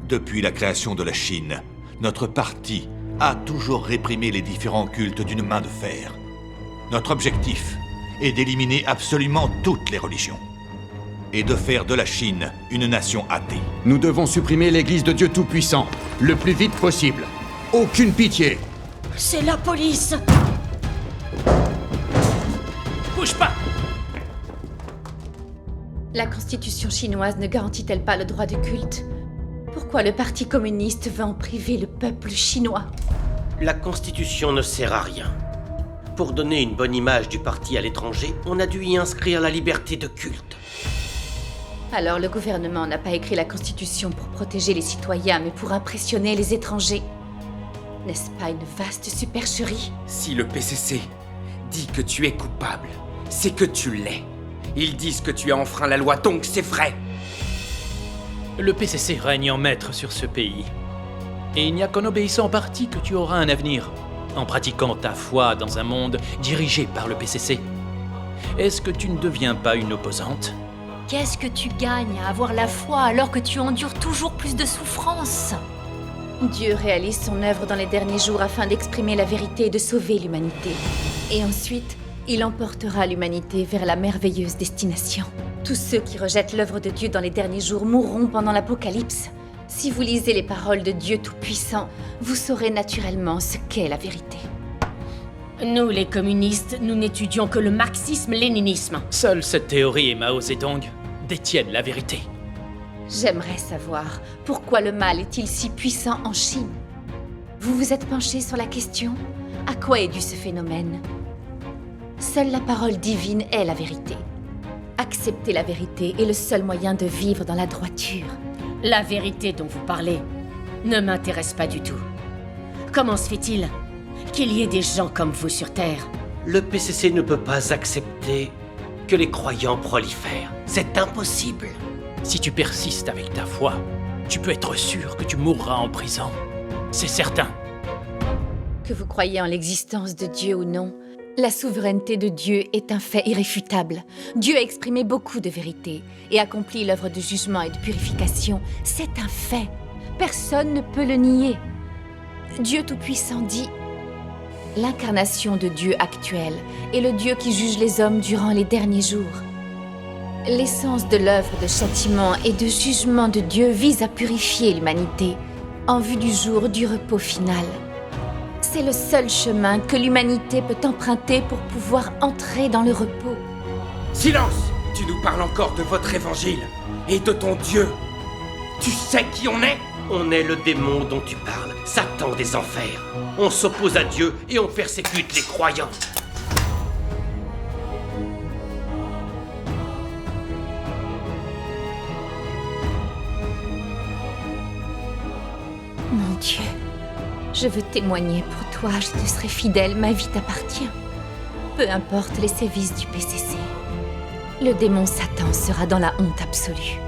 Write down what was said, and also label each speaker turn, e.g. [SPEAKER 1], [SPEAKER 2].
[SPEAKER 1] Depuis la création de la Chine, notre parti a toujours réprimé les différents cultes d'une main de fer. Notre objectif est d'éliminer absolument toutes les religions et de faire de la Chine une nation athée.
[SPEAKER 2] Nous devons supprimer l'église de Dieu Tout-Puissant, le plus vite possible. Aucune pitié.
[SPEAKER 3] C'est la police!
[SPEAKER 4] Bouge pas!
[SPEAKER 5] La constitution chinoise ne garantit-elle pas le droit de culte? Pourquoi le Parti communiste veut en priver le peuple chinois?
[SPEAKER 3] La Constitution ne sert à rien. Pour donner une bonne image du parti à l'étranger, on a dû y inscrire la liberté de culte.
[SPEAKER 5] Alors le gouvernement n'a pas écrit la Constitution pour protéger les citoyens, mais pour impressionner les étrangers. N'est-ce pas une vaste supercherie?
[SPEAKER 4] Si le PCC dit que tu es coupable, c'est que tu l'es. Ils disent que tu as enfreint la loi, donc c'est vrai.
[SPEAKER 6] Le PCC règne en maître sur ce pays. Et il n'y a qu'en obéissant au parti que tu auras un avenir, en pratiquant ta foi dans un monde dirigé par le PCC. Est-ce que tu ne deviens pas une opposante?
[SPEAKER 7] Qu'est-ce que tu gagnes à avoir la foi alors que tu endures toujours plus de souffrances?
[SPEAKER 5] Dieu réalise son œuvre dans les derniers jours afin d'exprimer la vérité et de sauver l'humanité. Et ensuite, il emportera l'humanité vers la merveilleuse destination. Tous ceux qui rejettent l'œuvre de Dieu dans les derniers jours mourront pendant l'Apocalypse. Si vous lisez les paroles de Dieu Tout-Puissant, vous saurez naturellement ce qu'est la vérité.
[SPEAKER 3] Nous, les communistes, nous n'étudions que le marxisme-léninisme.
[SPEAKER 6] Seule cette théorie et Mao Zedong détiennent la vérité.
[SPEAKER 5] J'aimerais savoir pourquoi le mal est-il si puissant en Chine? Vous vous êtes penché sur la question? À quoi est dû ce phénomène? Seule la parole divine est la vérité. Accepter la vérité est le seul moyen de vivre dans la droiture.
[SPEAKER 3] La vérité dont vous parlez ne m'intéresse pas du tout. Comment se fait-il qu'il y ait des gens comme vous sur Terre? Le PCC ne peut pas accepter que les croyants prolifèrent. C'est impossible.
[SPEAKER 6] Si tu persistes avec ta foi, tu peux être sûr que tu mourras en prison. C'est certain.
[SPEAKER 5] Que vous croyez en l'existence de Dieu ou non, la souveraineté de Dieu est un fait irréfutable. Dieu a exprimé beaucoup de vérité et accompli l'œuvre de jugement et de purification. C'est un fait. Personne ne peut le nier. Dieu Tout-Puissant dit: l'incarnation de Dieu actuel est le Dieu qui juge les hommes durant les derniers jours. L'essence de l'œuvre de châtiment et de jugement de Dieu vise à purifier l'humanité en vue du jour du repos final. C'est le seul chemin que l'humanité peut emprunter pour pouvoir entrer dans le repos.
[SPEAKER 4] Silence! Tu nous parles encore de votre évangile et de ton Dieu. Tu sais qui on est?
[SPEAKER 3] On est le démon dont tu parles, Satan des enfers. On s'oppose à Dieu et on persécute les croyants.
[SPEAKER 5] Mon Dieu, je veux témoigner pour toi, je te serai fidèle, ma vie t'appartient. Peu importe les sévices du PCC. Le démon Satan sera dans la honte absolue.